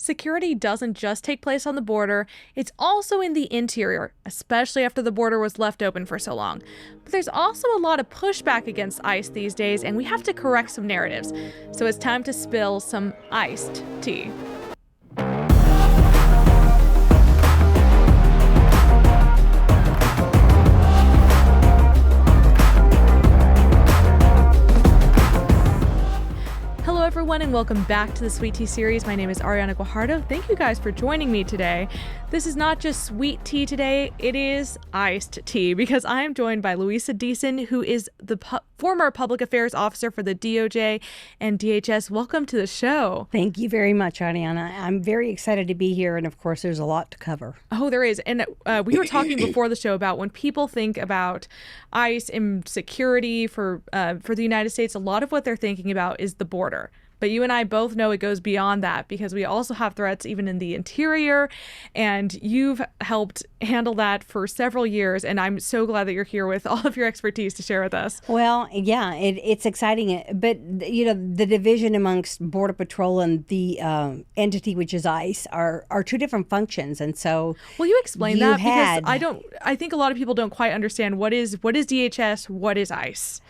security doesn't just take place on the border, it's also in the interior, especially after the border was left open for so long. But there's also a lot of pushback against ICE these days, and we have to correct some narratives. So it's time to spill some iced tea. Everyone, and welcome back to the Sweet Tea series. My name is Ariana Guajardo. Thank you guys for joining me today. This is not just sweet tea today, it is iced tea, because I am joined by Luisa Deason, who is the former public affairs officer for the DOJ and DHS. Welcome to the show. Thank you very much, Ariana. I'm very excited to be here, and of course there's a lot to cover. Oh, there is. And we were talking before the show about when people think about ICE and security for the United States, a lot of what they're thinking about is the border. But you and I both know it goes beyond that, because we also have threats even in the interior, and you've helped handle that for several years, and I'm so glad that you're here with all of your expertise to share with us. Well, yeah, it's exciting, but you know, the division amongst Border Patrol and the entity which is ICE are two different functions, and so will you explain that? Because I think a lot of people don't quite understand what is DHS, what is ICE.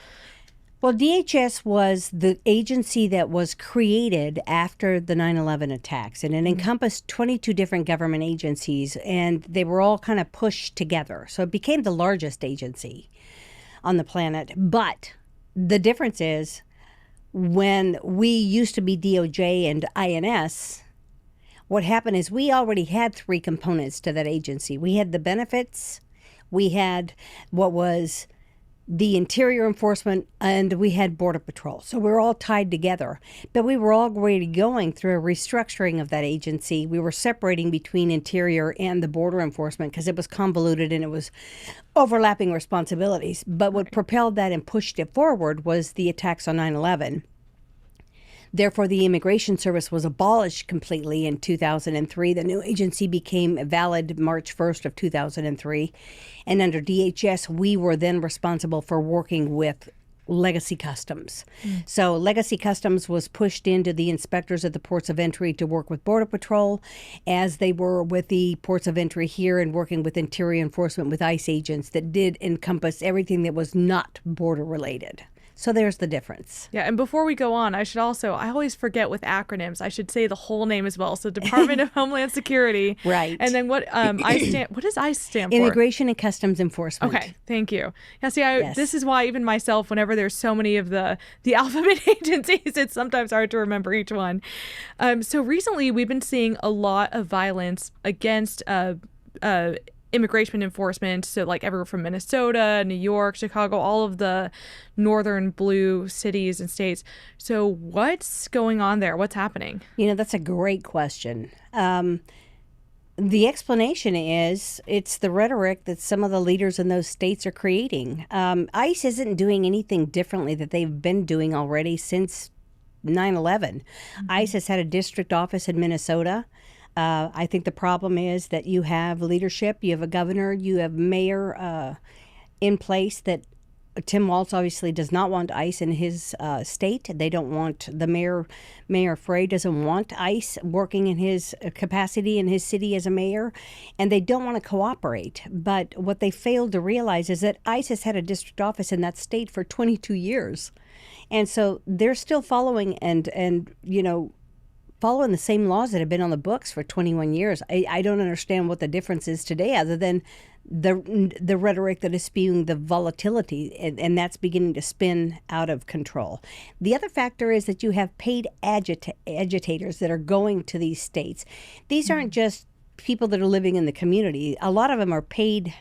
Well, DHS was the agency that was created after the 9/11 attacks, and it encompassed 22 different government agencies, and they were all kind of pushed together. So it became the largest agency on the planet. But the difference is, when we used to be DOJ and INS, what happened is we already had three components to that agency. We had the benefits, we had what was the interior enforcement, and we had Border Patrol. So we were all tied together. But we were already going through a restructuring of that agency. We were separating between interior and the border enforcement because it was convoluted and it was overlapping responsibilities. But what propelled that and pushed it forward was the attacks on 9/11. Therefore, the Immigration Service was abolished completely in 2003. The new agency became valid March 1st of 2003. And under DHS, we were then responsible for working with Legacy Customs. So Legacy Customs was pushed into the inspectors at the ports of entry to work with Border Patrol, as they were with the ports of entry here and working with interior enforcement with ICE agents that did encompass everything that was not border related. So there's the difference. Yeah, and before we go on, I always forget with acronyms. I should say the whole name as well. So Department of Homeland Security. Right. And then what does ICE stand for? Immigration and Customs Enforcement. Okay, thank you. Yeah, see, Yes. This is why even myself, whenever there's so many of the alphabet agencies, it's sometimes hard to remember each one. So recently, we've been seeing a lot of violence against immigration enforcement, so like everywhere from Minnesota, New York, Chicago, all of the northern blue cities and states. So what's going on there? What's happening? You know, that's a great question. The explanation is it's the rhetoric that some of the leaders in those states are creating. ICE isn't doing anything differently that they've been doing already since 9/11. ICE has had a district office in Minnesota. I think the problem is that you have leadership, you have a governor, you have mayor in place that Tim Walz obviously does not want ICE in his state. They don't want the Mayor Frey doesn't want ICE working in his capacity in his city as a mayor, and they don't want to cooperate. But what they failed to realize is that ICE has had a district office in that state for 22 years. And so they're still following following the same laws that have been on the books for 21 years. I don't understand what the difference is today, other than the rhetoric that is spewing the volatility, and that's beginning to spin out of control. The other factor is that you have paid agitators that are going to these states. These aren't just people that are living in the community. A lot of them are paid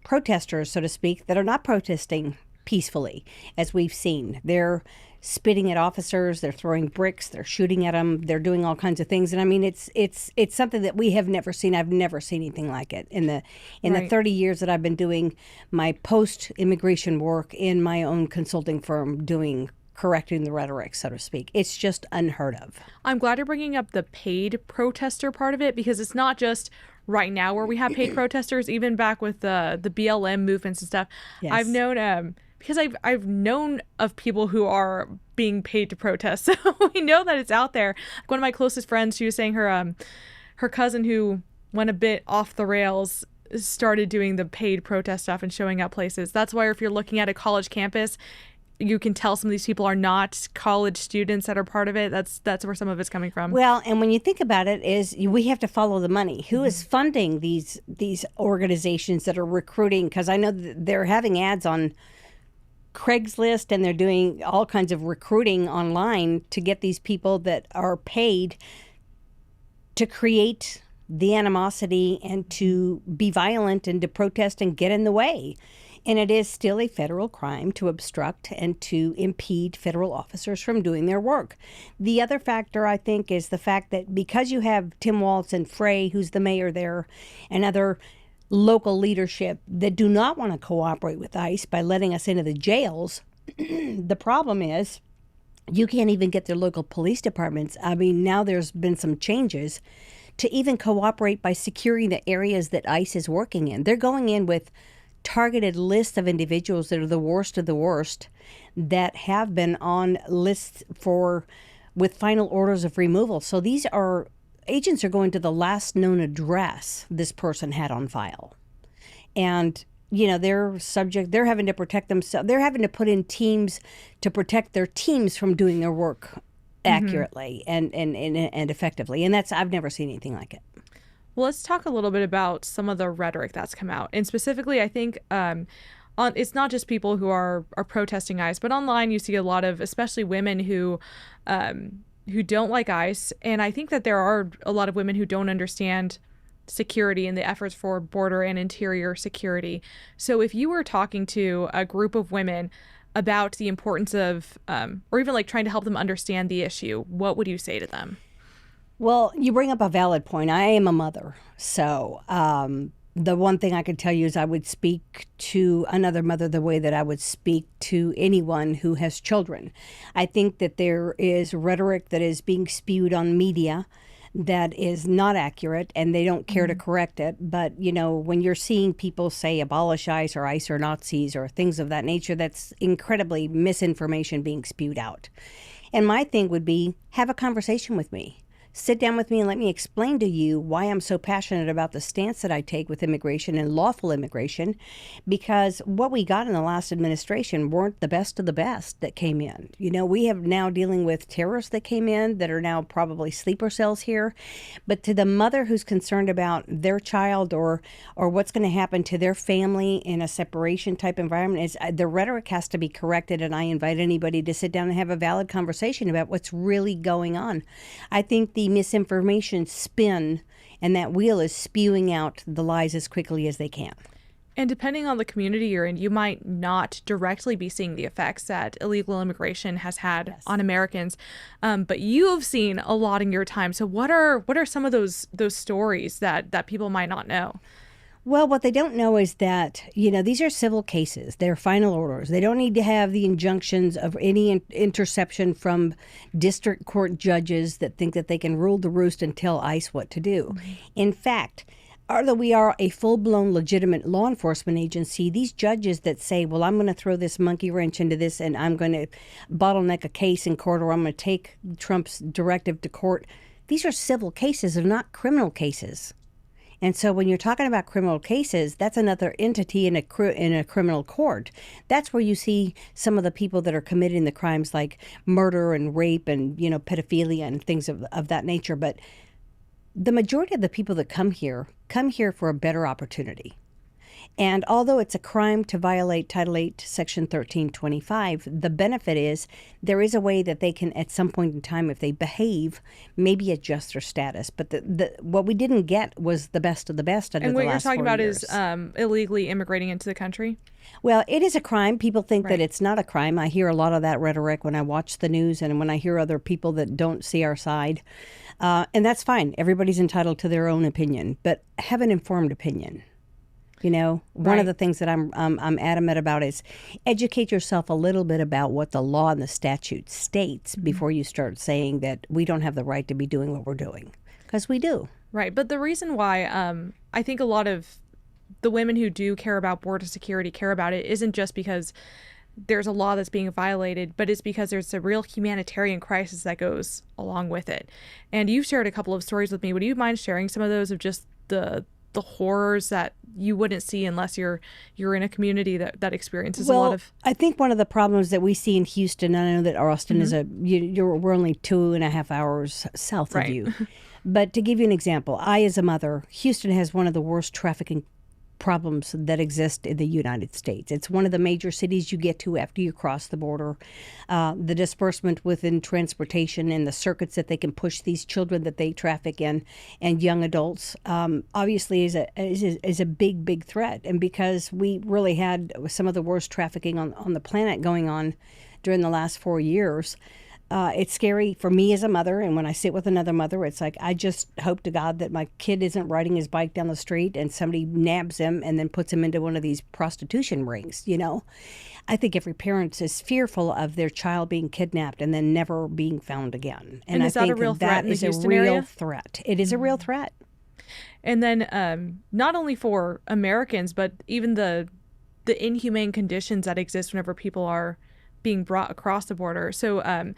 protesters, so to speak, that are not protesting peacefully, as we've seen. They're spitting at officers, they're throwing bricks, they're shooting at them, they're doing all kinds of things. And I mean, it's something that we have never seen. I've never seen anything like it in the 30 years that I've been doing my post-immigration work in my own consulting firm, correcting the rhetoric, so to speak. It's just unheard of. I'm glad you're bringing up the paid protester part of it, because it's not just right now where we have paid protesters, even back with the BLM movements and stuff. Yes. I've known because I've known of people who are being paid to protest, so we know that it's out there. Like one of my closest friends, she was saying her cousin who went a bit off the rails started doing the paid protest stuff and showing up places. That's why if you're looking at a college campus, you can tell some of these people are not college students that are part of it. That's where some of it's coming from. Well, and when you think about it, we have to follow the money. Who is funding these organizations that are recruiting? Because I know that they're having ads on Craigslist and they're doing all kinds of recruiting online to get these people that are paid to create the animosity and to be violent and to protest and get in the way. And it is still a federal crime to obstruct and to impede federal officers from doing their work. The other factor, I think, is the fact that because you have Tim Walz and Frey, who's the mayor there, and other local leadership that do not want to cooperate with ICE by letting us into the jails, the problem is you can't even get their local police departments. I mean, now there's been some changes to even cooperate by securing the areas that ICE is working in. They're going in with targeted lists of individuals that are the worst of the worst that have been on lists with final orders of removal. So these agents are going to the last known address this person had on file. And, they're having to protect themselves. They're having to put in teams to protect their teams from doing their work accurately and effectively. And I've never seen anything like it. Well, let's talk a little bit about some of the rhetoric that's come out. And specifically, I think it's not just people who are protesting ICE, but online you see a lot of, especially women who don't like ICE. And I think that there are a lot of women who don't understand security and the efforts for border and interior security. So if you were talking to a group of women about the importance of, or even like trying to help them understand the issue, what would you say to them? Well, you bring up a valid point. I am a mother. So the one thing I could tell you is I would speak to another mother the way that I would speak to anyone who has children. I think that there is rhetoric that is being spewed on media that is not accurate, and they don't care to correct it. But, when you're seeing people say abolish ICE or Nazis or things of that nature, that's incredibly misinformation being spewed out. And my thing would be, have a conversation with me. Sit down with me and let me explain to you why I'm so passionate about the stance that I take with immigration and lawful immigration, because what we got in the last administration weren't the best of the best that came in. We have now dealing with terrorists that came in that are now probably sleeper cells here. But to the mother who's concerned about their child or what's going to happen to their family in a separation type environment, the rhetoric has to be corrected. And I invite anybody to sit down and have a valid conversation about what's really going on. I think the misinformation spin and that wheel is spewing out the lies as quickly as they can. And depending on the community you're in, you might not directly be seeing the effects that illegal immigration has had on Americans, but you have seen a lot in your time. So what are some of those stories that people might not know? Well, what they don't know is that, these are civil cases. They're final orders. They don't need to have the injunctions of any interception from district court judges that think that they can rule the roost and tell ICE what to do. In fact, although we are a full-blown legitimate law enforcement agency, these judges that say, well, I'm going to throw this monkey wrench into this and I'm going to bottleneck a case in court or I'm going to take Trump's directive to court, these are civil cases. They're not criminal cases. And so when you're talking about criminal cases, that's another entity in a criminal court. That's where you see some of the people that are committing the crimes like murder and rape and, pedophilia and things of that nature. But the majority of the people that come here for a better opportunity. And although it's a crime to violate Title 8, Section 1325, the benefit is there is a way that they can, at some point in time, if they behave, maybe adjust their status. But what we didn't get was the best of the best under the last 4 years. And what you're talking about is illegally immigrating into the country? Well, it is a crime. People think that it's not a crime. I hear a lot of that rhetoric when I watch the news and when I hear other people that don't see our side. And that's fine. Everybody's entitled to their own opinion, but have an informed opinion. One of the things that I'm adamant about is educate yourself a little bit about what the law and the statute states before you start saying that we don't have the right to be doing what we're doing, because we do. Right. But the reason why I think a lot of the women who do care about border security care about it isn't just because there's a law that's being violated, but it's because there's a real humanitarian crisis that goes along with it. And you've shared a couple of stories with me. Would you mind sharing some of those of just the horrors that you wouldn't see unless you're in a community that experiences a lot of? I think one of the problems that we see in Houston, and I know that Austin is we're only 2.5 hours south of you. But to give you an example, I, as a mother, Houston has one of the worst trafficking problems that exist in the United States. It's one of the major cities you get to after you cross the border. The disbursement within transportation and the circuits that they can push these children that they traffic in and young adults obviously is a big threat. And because we really had some of the worst trafficking on the planet going on during the last 4 years, it's scary for me as a mother, and when I sit with another mother, it's like, I just hope to God that my kid isn't riding his bike down the street and somebody nabs him and then puts him into one of these prostitution rings, you know? I think every parent is fearful of their child being kidnapped and then never being found again. And is that a real threat in the Houston area? That is a real threat. It is a real threat. And then not only for Americans, but even the inhumane conditions that exist whenever people are being brought across the border. So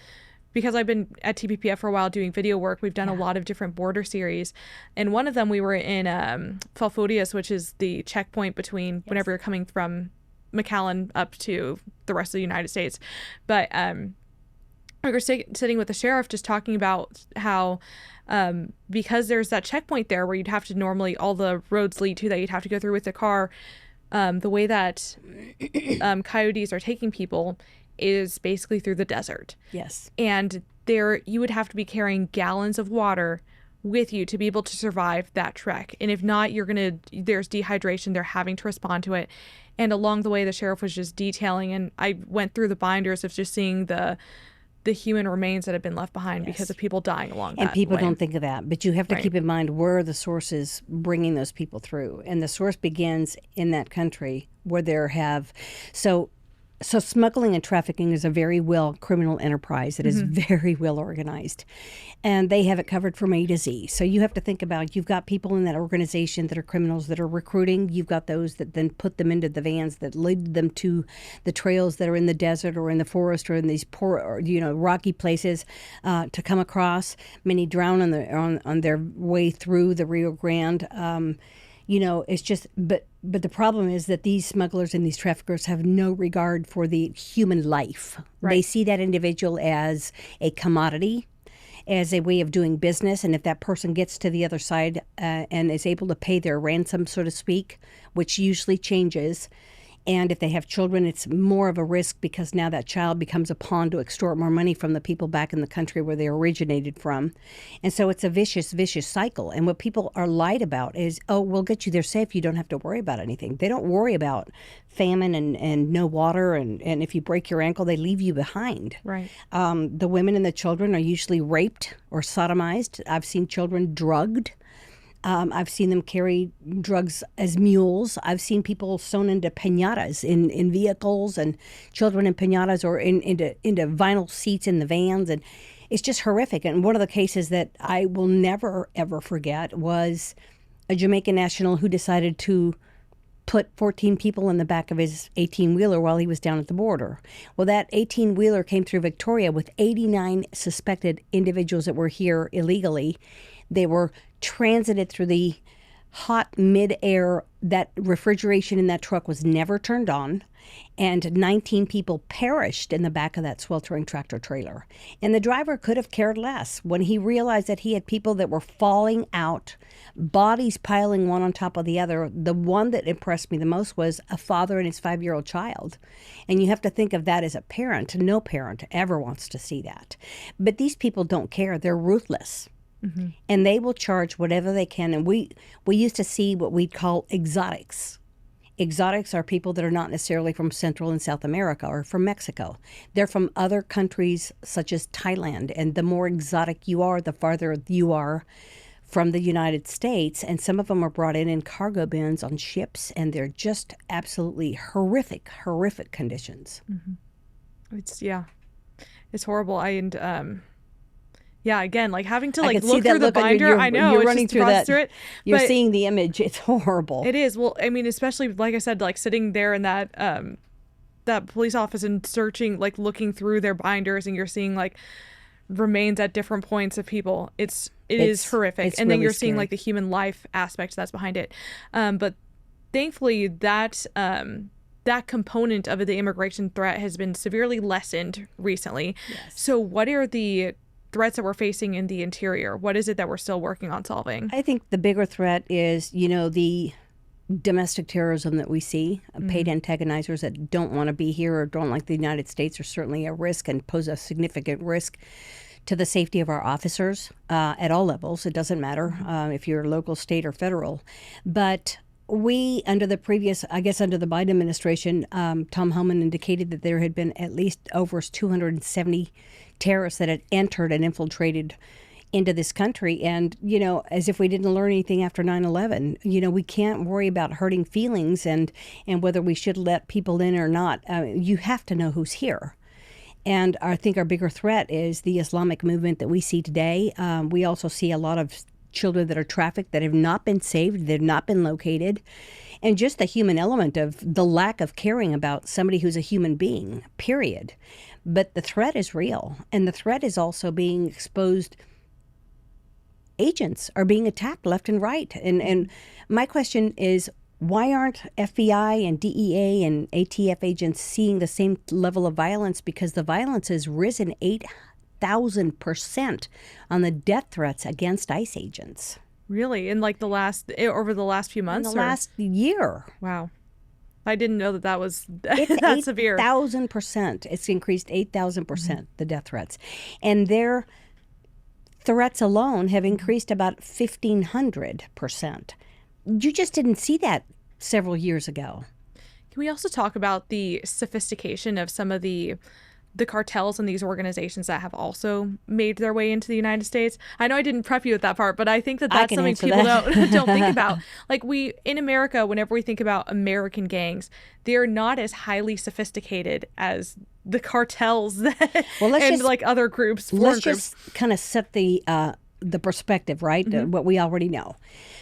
because I've been at TPPF for a while doing video work, we've done a lot of different border series. And one of them, we were in Falfurrias, which is the checkpoint between whenever you're coming from McAllen up to the rest of the United States. But we were sitting with the sheriff just talking about how because there's that checkpoint there where you'd have to normally, all the roads lead to that you'd have to go through with the car, the way that coyotes are taking people is basically through the desert. Yes. And there you would have to be carrying gallons of water with you to be able to survive that trek. And if not, there's dehydration, they're having to respond to it. And along the way, the sheriff was just detailing, and I went through the binders of just seeing the human remains that have been left behind because of people dying along that way. And people don't think of that, but you have to keep in mind where the source is bringing those people through. And the source begins in that country where there have... So smuggling and trafficking is a very well criminal enterprise that is very well organized. And they have it covered from A to Z. So you have to think about, you've got people in that organization that are criminals that are recruiting. You've got those that then put them into the vans that lead them to the trails that are in the desert or in the forest or in these poor, or, rocky places to come across. Many drown on their way through the Rio Grande. It's just, but the problem is that these smugglers and these traffickers have no regard for the human life. Right. They see that individual as a commodity, as a way of doing business. And if that person gets to the other side and is able to pay their ransom, so to speak, which usually changes, and if they have children, it's more of a risk because now that child becomes a pawn to extort more money from the people back in the country where they originated from. And so it's a vicious cycle. And what people are lied about is, oh, we'll get you there safe. You don't have to worry about anything. They don't worry about famine and no water. And if you break your ankle, they leave you behind. Right. The women and the children are usually raped or sodomized. I've seen children drugged. I've seen them carry drugs as mules. I've seen people sewn into piñatas in vehicles, and children in piñatas or into vinyl seats in the vans. And it's just horrific. And one of the cases that I will never, ever forget was a Jamaican national who decided to put 14 people in the back of his 18-wheeler while he was down at the border. Well, that 18-wheeler came through Victoria with 89 suspected individuals that were here illegally. They were transited through the hot mid-air. That refrigeration in that truck was never turned on, and 19 people perished in the back of that sweltering tractor trailer. And the driver could have cared less when he realized that he had people that were falling out, bodies piling one on top of the other. The one that impressed me the most was a father and his 5-year-old child. And you have to think of that as a parent. No parent ever wants to see that. But these people don't care. They're ruthless. Mm-hmm. And they will charge whatever they can. And we used to see what we'd call exotics. Exotics are people that are not necessarily from Central and South America or from Mexico. They're from other countries such as Thailand. And the more exotic you are, the farther you are from the United States. And some of them are brought in cargo bins on ships. And they're just absolutely horrific conditions. Mm-hmm. It's horrible. Again, like having to look through the binder. I know, you're running through that. Through it, you're seeing the image. It's horrible. It is. Well, I mean, especially like I said, like sitting there in that that police officer and searching, like looking through their binders, and you're seeing like remains at different points of people. It is horrific. And then really you're seeing scary. like the human life aspect that's behind it. But thankfully that component of the immigration threat has been severely lessened recently. Yes. So what are the threats that we're facing in the interior? What is it that we're still working on solving? I think the bigger threat is, the domestic terrorism that we see, paid antagonizers that don't want to be here or don't like the United States are certainly a risk and pose a significant risk to the safety of our officers at all levels. It doesn't matter if you're local, state, or federal. But we, under the Biden administration, Tom Homan indicated that there had been at least over 270 terrorists that had entered and infiltrated into this country. And, as if we didn't learn anything after 9/11, we can't worry about hurting feelings and whether we should let people in or not. You have to know who's here. And I think our bigger threat is the Islamic movement that we see today. We also see a lot of children that are trafficked that have not been saved, they've not been located. And just the human element of the lack of caring about somebody who's a human being, period. But the threat is real. And the threat is also being exposed. Agents are being attacked left and right. And my question is, why aren't FBI and DEA and ATF agents seeing the same level of violence? Because the violence has risen 8,000% on the death threats against ICE agents. Really? In like over the last few months? In the last year. Wow. I didn't know that was It's that severe. 8,000%. It's increased 8,000%, the death threats. And their threats alone have increased about 1,500%. You just didn't see that several years ago. Can we also talk about the sophistication of some of the cartels and these organizations that have also made their way into the United States? I know I didn't prep you with that part, but I think that's something people don't think about. Like in America, whenever we think about American gangs, they're not as highly sophisticated as the cartels like other groups, foreign groups. Let's just kind of set the perspective, right? What we already know.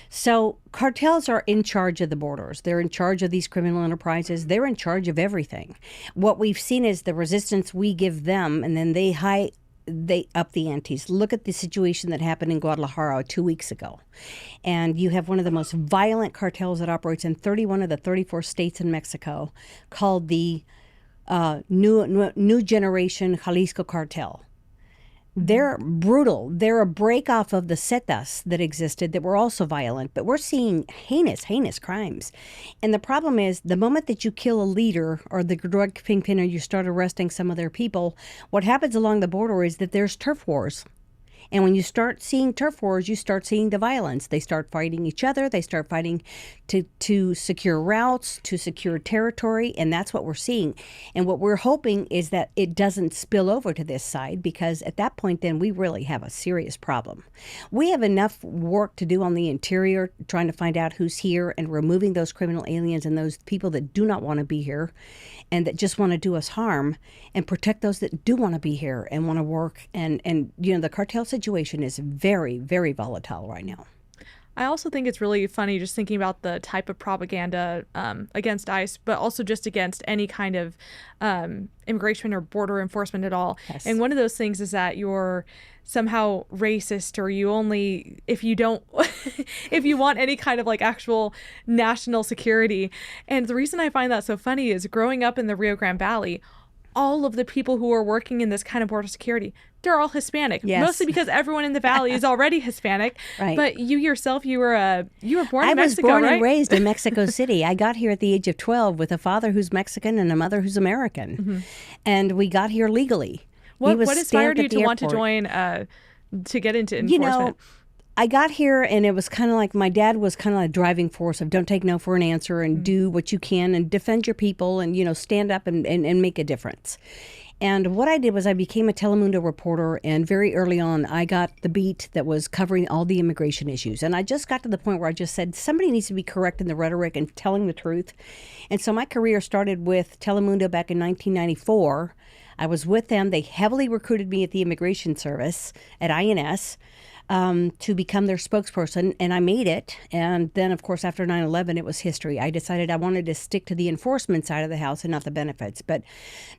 So cartels are in charge of the borders. They're in charge of these criminal enterprises. They're in charge of everything. What we've seen is the resistance we give them, and then they up the antes. Look at the situation that happened in Guadalajara 2 weeks ago. And you have one of the most violent cartels that operates in 31 of the 34 states in Mexico, called the New Generation Jalisco Cartel. They're brutal. They're a break off of the Zetas that existed that were also violent, but we're seeing heinous crimes. And the problem is, the moment that you kill a leader or the drug kingpin, or you start arresting some of their people, what happens along the border is that there's turf wars. And when you start seeing turf wars, you start seeing the violence. They start fighting each other. They start fighting to secure routes, to secure territory, and that's what we're seeing. And what we're hoping is that it doesn't spill over to this side, because at that point, then we really have a serious problem. We have enough work to do on the interior, trying to find out who's here and removing those criminal aliens and those people that do not want to be here and that just want to do us harm, and protect those that do want to be here and want to work. And the cartel situation is very, very volatile right now. I also think it's really funny just thinking about the type of propaganda against ICE, but also just against any kind of immigration or border enforcement at all. Yes. And one of those things is that you're somehow racist, or you only, if you want any kind of like actual national security. And the reason I find that so funny is, growing up in the Rio Grande Valley, all of the people who are working in this kind of border security, they're all Hispanic. Yes. Mostly because everyone in the valley is already Hispanic. Right. But you yourself, you were born in Mexico, right? I was born and raised in Mexico City. I got here at the age of 12 with a father who's Mexican and a mother who's American. Mm-hmm. And we got here legally. What inspired you to want to join, to get into enforcement? I got here, and it was kind of like my dad was kind of like a driving force of don't take no for an answer, and do what you can and defend your people, and, stand up and make a difference. And what I did was I became a Telemundo reporter, and very early on, I got the beat that was covering all the immigration issues. And I just got to the point where I just said, somebody needs to be correcting the rhetoric and telling the truth. And so my career started with Telemundo back in 1994. I was with them. They heavily recruited me at the Immigration Service at INS. to become their spokesperson, and I made it. And then, of course, after 9/11, it was history. I decided I wanted to stick to the enforcement side of the house and not the benefits. But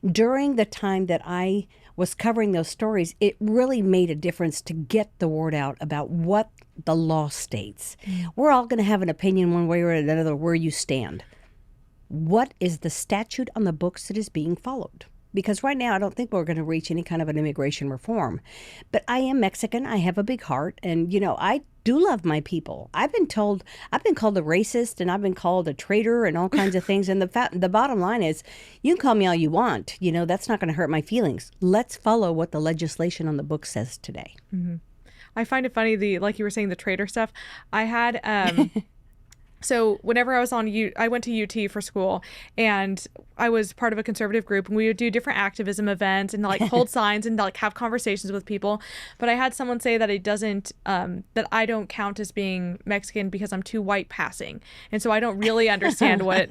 during the time that I was covering those stories, it really made a difference to get the word out about what the law states. We're all going to have an opinion one way or another where you stand. What is the statute on the books that is being followed? Because right now, I don't think we're going to reach any kind of an immigration reform. But I am Mexican. I have a big heart. And, I do love my people. I've been called a racist, and I've been called a traitor and all kinds of things. And the bottom line is, you can call me all you want. That's not going to hurt my feelings. Let's follow what the legislation on the book says today. Mm-hmm. I find it funny, like you were saying, the traitor stuff. I had... So whenever I was I went to UT for school, and I was part of a conservative group, and we would do different activism events and like hold signs and like have conversations with people. But I had someone say that that I don't count as being Mexican because I'm too white passing. And so I don't really understand what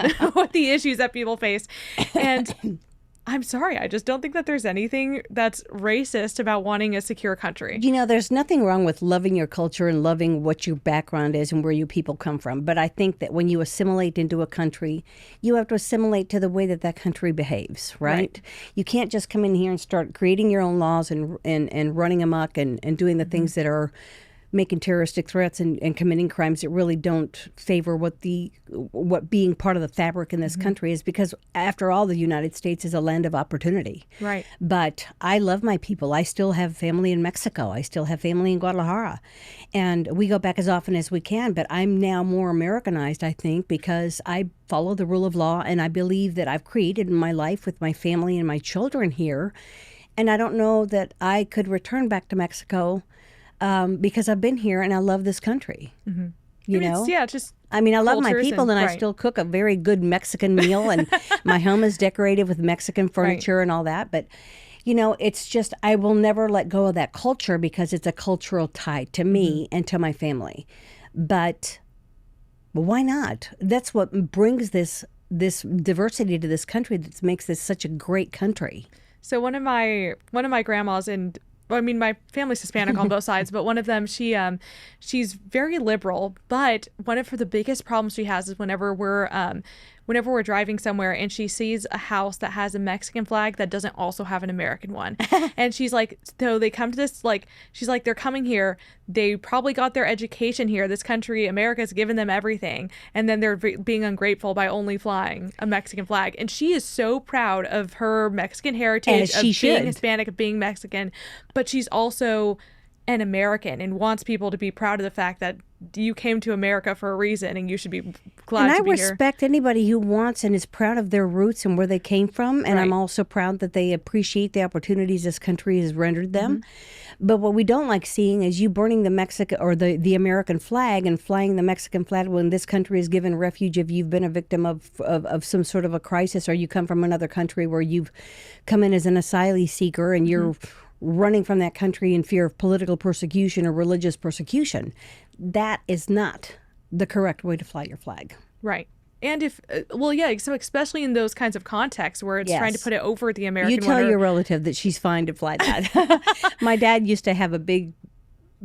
the issues that people face. And I'm sorry, I just don't think that there's anything that's racist about wanting a secure country. There's nothing wrong with loving your culture and loving what your background is and where you people come from. But I think that when you assimilate into a country, you have to assimilate to the way that country behaves, right? You can't just come in here and start creating your own laws and running amok and doing the things that are making terroristic threats and committing crimes that really don't favor what being part of the fabric in this country is, because after all, the United States is a land of opportunity. Right. But I love my people. I still have family in Mexico. I still have family in Guadalajara. And we go back as often as we can, but I'm now more Americanized, I think, because I follow the rule of law, and I believe that I've created my life with my family and my children here. And I don't know that I could return back to Mexico because I've been here and I love this country. Mm-hmm. I love my people, and right. I still cook a very good Mexican meal, and my home is decorated with Mexican furniture and all that. But, it's just, I will never let go of that culture because it's a cultural tie to me and to my family. But why not? That's what brings this diversity to this country that makes this such a great country. So one of my grandmas, and my family's Hispanic on both sides, but one of them, she's very liberal, but one of the biggest problems she has is whenever we're driving somewhere and she sees a house that has a Mexican flag that doesn't also have an American one. And she's like, so they come to this, like, she's like, they're coming here. They probably got their education here. This country, America's given them everything. And then they're being ungrateful by only flying a Mexican flag. And she is so proud of her Mexican heritage, of being Hispanic, of being Mexican. But she's also an American and wants people to be proud of the fact that you came to America for a reason and you should be glad to be here. And I respect anybody who wants and is proud of their roots and where they came from. And I'm also proud that they appreciate the opportunities this country has rendered them. But what we don't like seeing is you burning the Mexican or the American flag and flying the Mexican flag when this country is given refuge if you've been a victim of some sort of a crisis, or you come from another country where you've come in as an asylum seeker and you're running from that country in fear of political persecution or religious persecution. That is not the correct way to fly your flag. Right. And so especially in those kinds of contexts where it's trying to put it over the American one. You tell your relative that she's fine to fly that. My dad used to have a big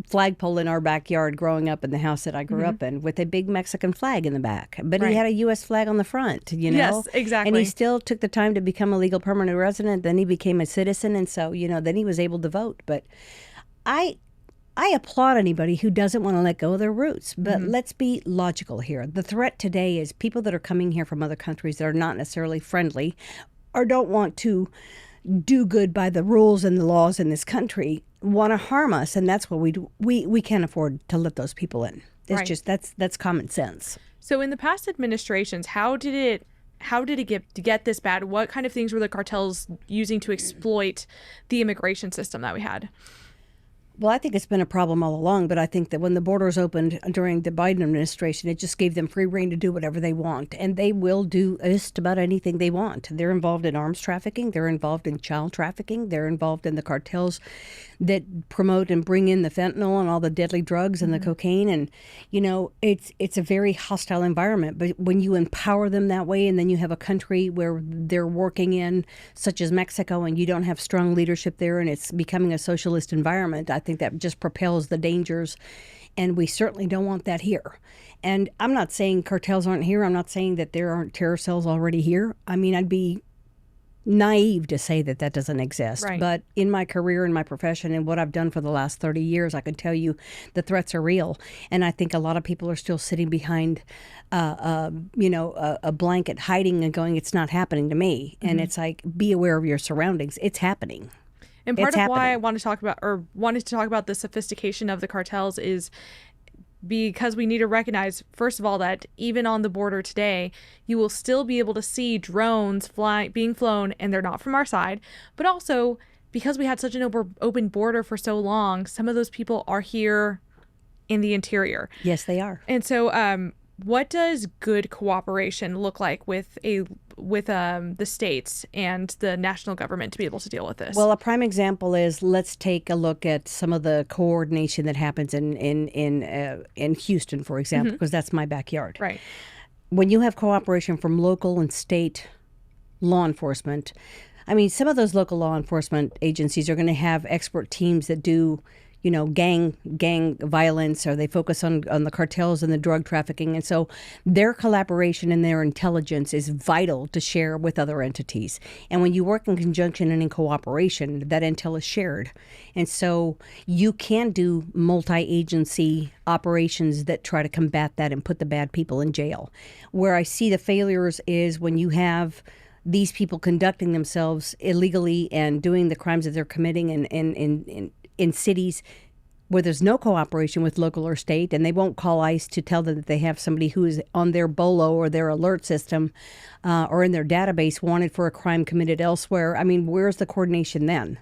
flagpole in our backyard growing up in the house that I grew up in with a big Mexican flag in the back. But he had a U.S. flag on the front, Yes, exactly. And he still took the time to become a legal permanent resident. Then he became a citizen. And so, then he was able to vote. But I applaud anybody who doesn't want to let go of their roots. But let's be logical here. The threat today is people that are coming here from other countries that are not necessarily friendly or don't want to do good by the rules and the laws in this country want to harm us, and that's what we do. We can't afford to let those people in. It's just that's common sense. So in the past administrations, how did it get this bad? What kind of things were the cartels using to exploit the immigration system that we had? Well, I think it's been a problem all along, but I think that when the borders opened during the Biden administration, it just gave them free rein to do whatever they want. And they will do just about anything they want. They're involved in arms trafficking. They're involved in child trafficking. They're involved in the cartels that promote and bring in the fentanyl and all the deadly drugs and the cocaine. And, it's a very hostile environment. But when you empower them that way, and then you have a country where they're working in, such as Mexico, and you don't have strong leadership there, and it's becoming a socialist environment, I think think that just propels the dangers, and we certainly don't want that here. And I'm not saying cartels aren't here. I'm not saying that there aren't terror cells already here. I mean, I'd be naive to say that that doesn't exist. Right. But in my career, in my profession, and what I've done for the last 30 years, I can tell you the threats are real. And I think a lot of people are still sitting behind, a blanket, hiding and going, "It's not happening to me." And it's like, be aware of your surroundings. It's happening. And part It's of why I happening. want to talk about, or wanted to talk about the sophistication of the cartels, is because we need to recognize, first of all, that even on the border today, you will still be able to see drones being flown, and they're not from our side. But also, because we had such an open border for so long, some of those people are here in the interior. Yes, they are. And so, what does good cooperation look like with the states and the national government to be able to deal with this? Well, a prime example is, let's take a look at some of the coordination that happens in Houston, for example, because that's my backyard. Right. When you have cooperation from local and state law enforcement, I mean, some of those local law enforcement agencies are going to have expert teams that do, gang violence, or they focus on the cartels and the drug trafficking. And so their collaboration and their intelligence is vital to share with other entities. And when you work in conjunction and in cooperation, that intel is shared. And so you can do multi-agency operations that try to combat that and put the bad people in jail. Where I see the failures is when you have these people conducting themselves illegally and doing the crimes that they're committing in cities where there's no cooperation with local or state, and they won't call ICE to tell them that they have somebody who is on their BOLO or their alert system or in their database wanted for a crime committed elsewhere. I mean, where's the coordination then?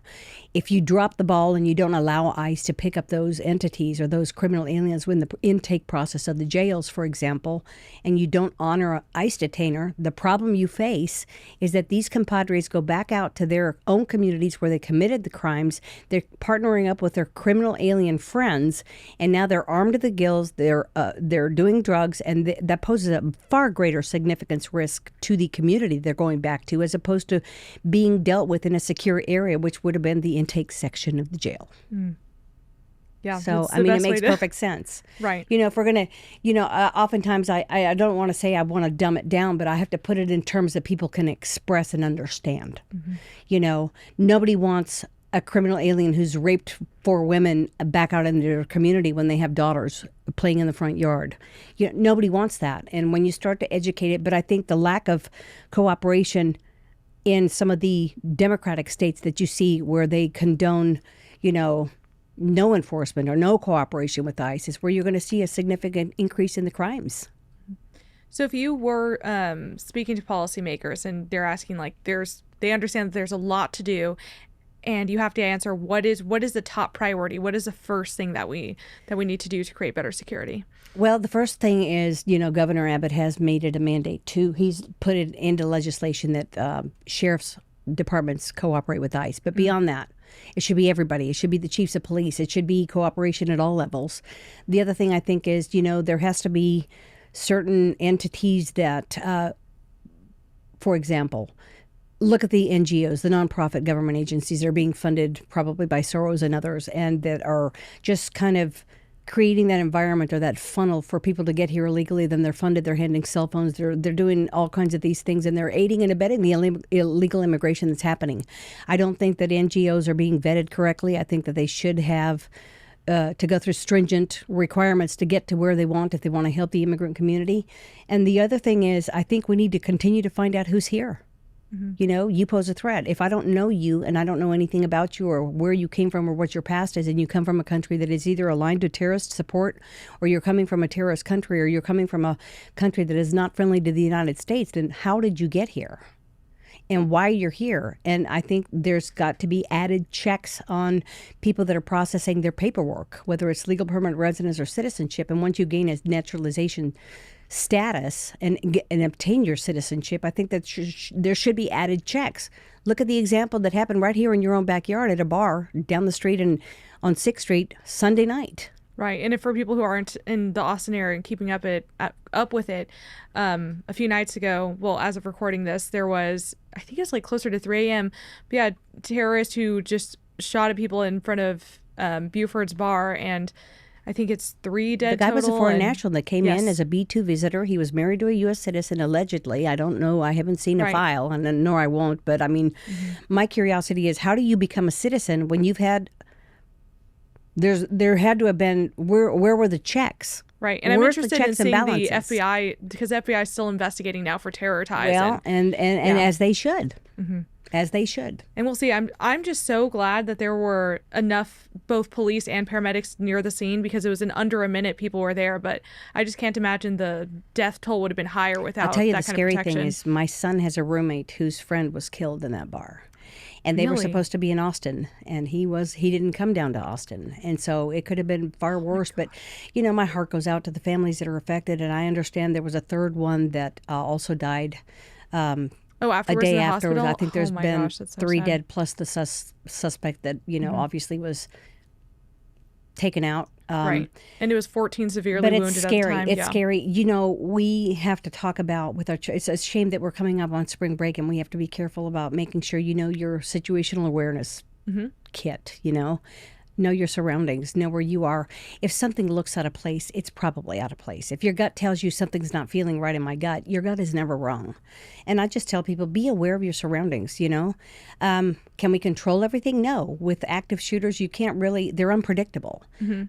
If you drop the ball and you don't allow ICE to pick up those entities or those criminal aliens in the intake process of the jails, for example, and you don't honor an ICE detainer, the problem you face is that these compadres go back out to their own communities where they committed the crimes. They're partnering up with their criminal alien friends, and now they're armed to the gills. They're doing drugs, and that poses a far greater significance risk to the community they're going back to, as opposed to being dealt with in a secure area, which would have been the intake section of the jail. Yeah. So, that's I the mean, it best way makes to- perfect sense. Right. If we're going to, oftentimes I don't want to say I want to dumb it down, but I have to put it in terms that people can express and understand. Nobody wants a criminal alien who's raped 4 women back out in their community when they have daughters playing in the front yard. Nobody wants that. And when you start to educate it, but I think the lack of cooperation in some of the democratic states that you see where they condone, no enforcement or no cooperation with ICE is where you're going to see a significant increase in the crimes. So if you were speaking to policymakers and they're asking, like, they understand that there's a lot to do, and you have to answer what is the top priority? What is the first thing that we need to do to create better security? Well, the first thing is, Governor Abbott has made it a mandate too. He's put it into legislation that sheriff's departments cooperate with ICE. But beyond that, it should be everybody. It should be the chiefs of police. It should be cooperation at all levels. The other thing I think is, there has to be certain entities that, for example, look at the NGOs, the nonprofit government agencies that are being funded probably by Soros and others, and that are just kind of creating that environment or that funnel for people to get here illegally. Then they're funded, they're handing cell phones, they're doing all kinds of these things, and they're aiding and abetting the illegal immigration that's happening. I don't think that NGOs are being vetted correctly. I think that they should have to go through stringent requirements to get to where they want if they want to help the immigrant community. And the other thing is, I think we need to continue to find out who's here. You pose a threat. If I don't know you and I don't know anything about you or where you came from or what your past is, and you come from a country that is either aligned to terrorist support, or you're coming from a terrorist country, or you're coming from a country that is not friendly to the United States, then how did you get here? And why you're here? And I think there's got to be added checks on people that are processing their paperwork, whether it's legal permanent residence or citizenship. And once you gain a naturalization status and obtain your citizenship, I think that there should be added checks. Look at the example that happened right here in your own backyard at a bar down the street and on 6th Street Sunday night. Right. And if for people who aren't in the Austin area and keeping up with it, a few nights ago, well, as of recording this, there was, I think it's like closer to 3 a.m., we had terrorists who just shot at people in front of Buford's bar, and I think it's 3 dead The guy total. was a foreign national that came Yes. in as a B-2 visitor. He was married to a U.S. citizen, allegedly. I don't know. I haven't seen a Right. file, and nor I won't. But, I mean, my curiosity is, how do you become a citizen when you've had... There had to have been... Where were the checks? Right, and I'm Where's the interested in checks and seeing the balances? FBI, because the FBI is still investigating now for terror ties. Well, and Yeah. as they should. As they should. And we'll see. I'm just so glad that there were enough both police and paramedics near the scene, because it was in under a minute people were there. But I just can't imagine the death toll would have been higher without I'll tell you, that the kind scary of protection. thing is, my son has a roommate whose friend was killed in that bar. And they were Really? supposed to be in Austin, and he didn't come down to Austin. And so it could have been far worse. But, you know, my heart goes out to the families that are affected. And I understand there was a third one that also died Oh, a afterwards day in the afterwards. hospital? I think there's Oh my been gosh, that's so 3 sad. dead plus the suspect that, you know, obviously was taken out. Right. And it was 14 severely But wounded it's at the scary. time. It's Yeah. scary. You know, we have to talk about with our. It's a shame that we're coming up on spring break, and we have to be careful about making sure you know your situational awareness kit. You know your surroundings, know where you are. If something looks out of place, it's probably out of place. If your gut tells you something's not feeling right in my gut, your gut is never wrong. And I just tell people, be aware of your surroundings, you know. Can we control everything? No. With active shooters, you can't really, they're unpredictable.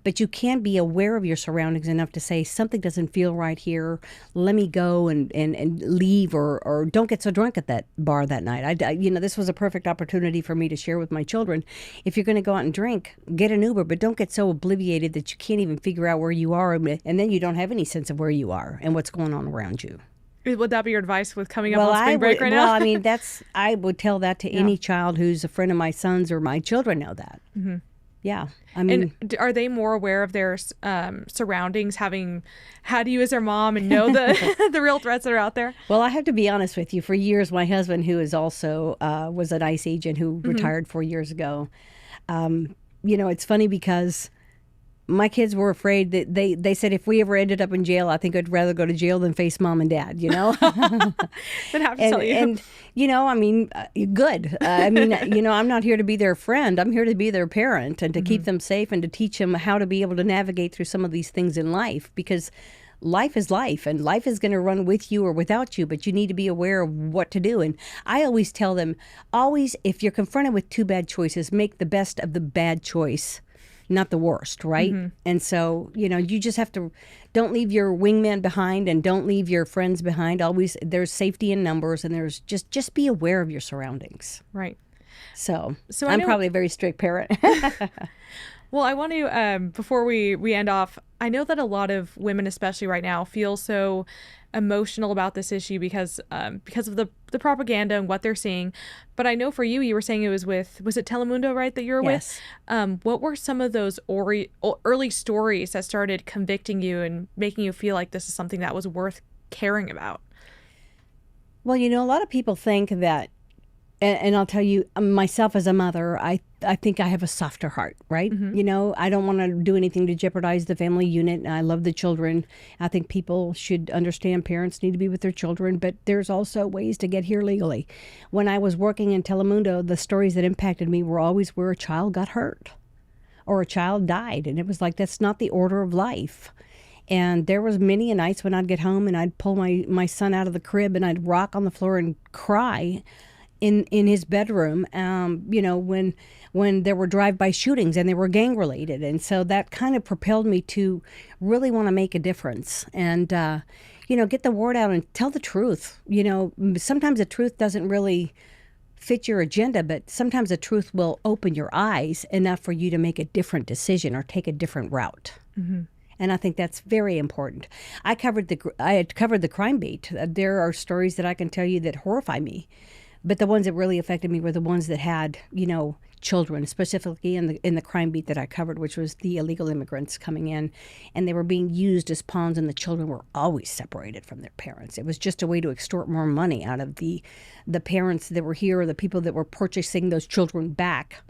But you can be aware of your surroundings enough to say, something doesn't feel right here. Let me go and leave, or don't get so drunk at that bar that night. You know, this was a perfect opportunity for me to share with my children. If you're going to go out and drink, get an Uber, but don't get so obliviated that you can't even figure out where you are, and then you don't have any sense of where you are and what's going on around you. Would that be your advice with coming up on spring break right now? Well, I mean, I would tell that to any child who's a friend of my son's, or my children know that. Yeah, I mean, And are they more aware of their surroundings, having had you as their mom and know the the real threats that are out there? well, I have to be honest with you. For years, my husband, who is also was an ICE agent who retired 4 years ago, you know, it's funny because my kids were afraid that they said, if we ever ended up in jail, I think I'd rather go to jail than face mom and dad, you know? I'd have to tell you. And, you know, I mean, good. I mean, you know, I'm not here to be their friend. I'm here to be their parent and to keep them safe and to teach them how to be able to navigate through some of these things in life, because life is life, and life is going to run with you or without you, but you need to be aware of what to do. And I always tell them, always, if you're confronted with 2 bad choices, make the best of the bad choice, not the worst, right? And so, you know, you just have to, don't leave your wingman behind, and don't leave your friends behind. Always, there's safety in numbers, and there's just be aware of your surroundings. Right. So I I'm know- probably a very strict parent. Well, I want to, before we end off, I know that a lot of women, especially right now, feel so emotional about this issue because of the propaganda and what they're seeing. But I know for you were saying it was it Telemundo, right, that you were Yes. with? What were some of those early stories that started convicting you and making you feel like this is something that was worth caring about? Well, you know, a lot of people think that, and I'll tell you, myself as a mother, I think I have a softer heart, right? You know, I don't want to do anything to jeopardize the family unit. I love the children. I think people should understand parents need to be with their children, but there's also ways to get here legally. When I was working in Telemundo, the stories that impacted me were always where a child got hurt or a child died, and it was like, that's not the order of life. And there was many a nights when I'd get home and I'd pull my son out of the crib and I'd rock on the floor and cry in his bedroom, you know, when there were drive-by shootings and they were gang-related. And so that kind of propelled me to really want to make a difference and, you know, get the word out and tell the truth. You know, sometimes the truth doesn't really fit your agenda, but sometimes the truth will open your eyes enough for you to make a different decision or take a different route. And I think that's very important. I had covered the crime beat. There are stories that I can tell you that horrify me. But the ones that really affected me were the ones that had, you know, children, specifically in the crime beat that I covered, which was the illegal immigrants coming in, and they were being used as pawns, and the children were always separated from their parents. It was just a way to extort more money out of the parents that were here, or the people that were purchasing those children back.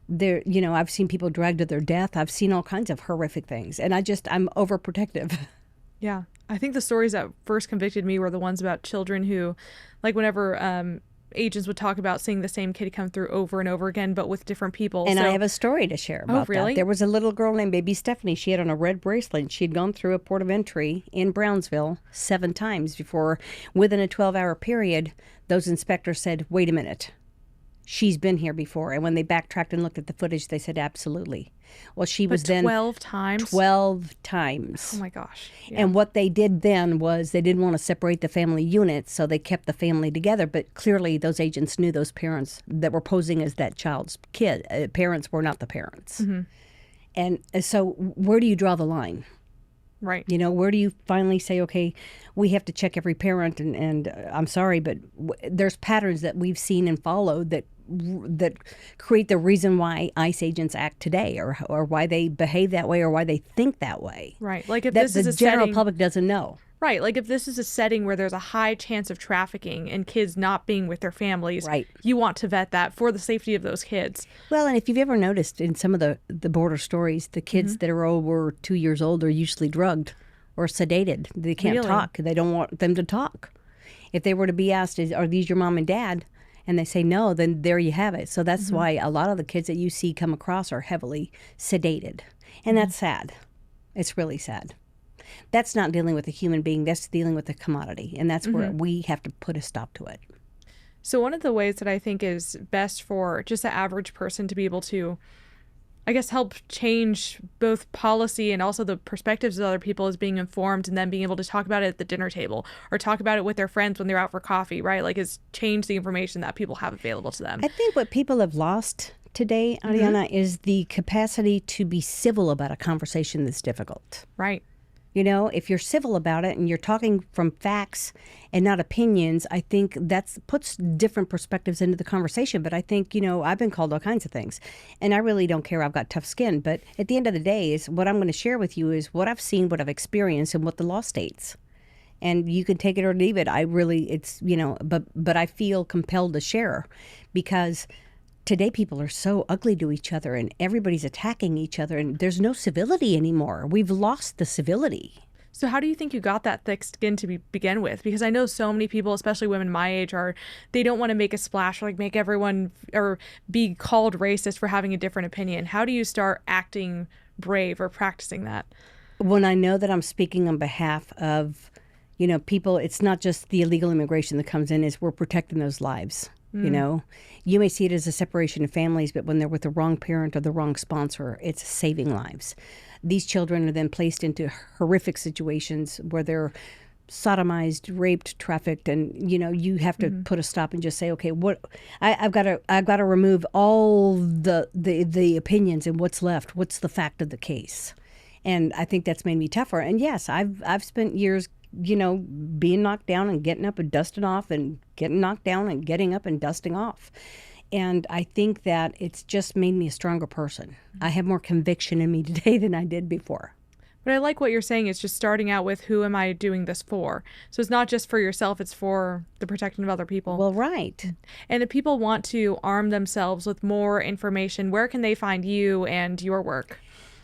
There, you know, I've seen people dragged to their death. I've seen all kinds of horrific things, and I'm overprotective. Yeah. I think the stories that first convicted me were the ones about children who, like, whenever agents would talk about seeing the same kid come through over and over again, but with different people. And I have a story to share about really? that. There was a little girl named Baby Stephanie. She had on a red bracelet. She'd gone through a port of entry in Brownsville 7 times before, within a 12-hour period, those inspectors said, wait a minute. She's been here before. And when they backtracked and looked at the footage, they said, absolutely. Well, she was then 12 times? 12 times. Oh, my gosh. Yeah. And what they did then was they didn't want to separate the family units, so they kept the family together. But clearly those agents knew those parents that were posing as that child's kid. Parents were not the parents. Mm-hmm. And so where do you draw the line? Right. You know, where do you finally say, okay, we have to check every parent, and I'm sorry, but there's patterns that we've seen and followed that create the reason why ICE agents act today, or why they behave that way, or why they think that way. Right. Like if that this is the a general setting, public doesn't know. Right. Like if this is a setting where there's a high chance of trafficking and kids not being with their families, right, you want to vet that for the safety of those kids. Well, and if you've ever noticed in some of the border stories, the kids that are over 2 years old are usually drugged or sedated. They can't talk. They don't want them to talk. If they were to be asked, are these your mom and dad? And they say no, then there you have it. So that's why a lot of the kids that you see come across are heavily sedated. And that's sad. It's really sad. That's not dealing with a human being. That's dealing with a commodity. And that's where we have to put a stop to it. So one of the ways that I think is best for just the average person to be able to, I guess, help change both policy and also the perspectives of other people is being informed, and then being able to talk about it at the dinner table or talk about it with their friends when they're out for coffee, right? Like, is change the information that people have available to them. I think what people have lost today, Ariana, is the capacity to be civil about a conversation that's difficult. Right. You know, if you're civil about it and you're talking from facts and not opinions, I think that puts different perspectives into the conversation. But I think, you know, I've been called all kinds of things, and I really don't care. I've got tough skin. But at the end of the day, is what I'm going to share with you is what I've seen, what I've experienced, and what the law states. And you can take it or leave it. It's, you know, but I feel compelled to share because today people are so ugly to each other and everybody's attacking each other, and there's no civility anymore. We've lost the civility. So how do you think you got that thick skin to begin with? Because I know so many people, especially women my age, they don't want to make a splash or like make everyone or be called racist for having a different opinion. How do you start acting brave or practicing that? When I know that I'm speaking on behalf of, you know, people, it's not just the illegal immigration that comes in, is we're protecting those lives. You know, you may see it as a separation of families, but when they're with the wrong parent or the wrong sponsor, it's saving lives. These children are then placed into horrific situations where they're sodomized, raped, trafficked, and, you know, you have to put a stop and just say, okay, what I've got to remove all the opinions, and what's left. What's the fact of the case? And I think that's made me tougher. And yes, I've spent years, you know, being knocked down and getting up and dusting off, and getting knocked down and getting up and dusting off. And I think that it's just made me a stronger person. I have more conviction in me today than I did before. But I like what you're saying. It's just starting out with, who am I doing this for? So it's not just for yourself, it's for the protection of other people. Well, right. And if people want to arm themselves with more information, where can they find you and your work?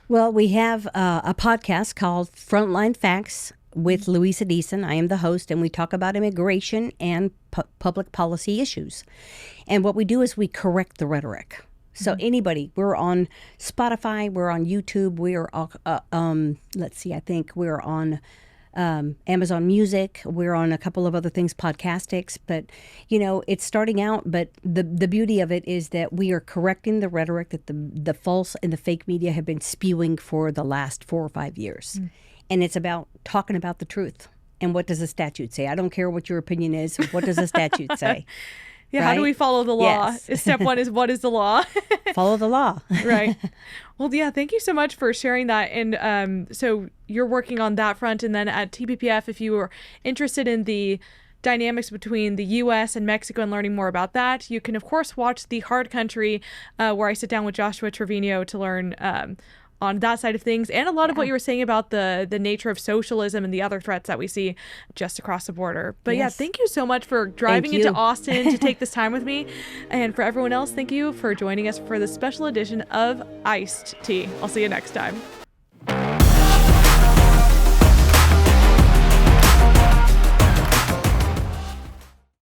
Well, we have a podcast called Frontline Facts with Luisa Deason. I am the host, and we talk about immigration and public policy issues. And what we do is we correct the rhetoric. So anybody, we're on Spotify, we're on YouTube, we're I think we're on Amazon Music, we're on a couple of other things, Podcastics. But, you know, it's starting out, but the beauty of it is that we are correcting the rhetoric that the false and the fake media have been spewing for the last 4 or 5 years. And it's about talking about the truth. And what does the statute say? I don't care what your opinion is. What does the statute say? Yeah, right? How do we follow the law? Yes. Step one is, what is the law? Follow the law. Right. Well, yeah, thank you so much for sharing that. And so you're working on that front. And then at TPPF, if you are interested in the dynamics between the U.S. and Mexico and learning more about that, you can, of course, watch The Hard Country, where I sit down with Joshua Trevino to learn on that side of things, and a lot of what you were saying about the nature of socialism and the other threats that we see just across the border. But yeah, thank you so much for driving into Austin to take this time with me. And for everyone else, thank you for joining us for this special edition of Iced Tea. I'll see you next time.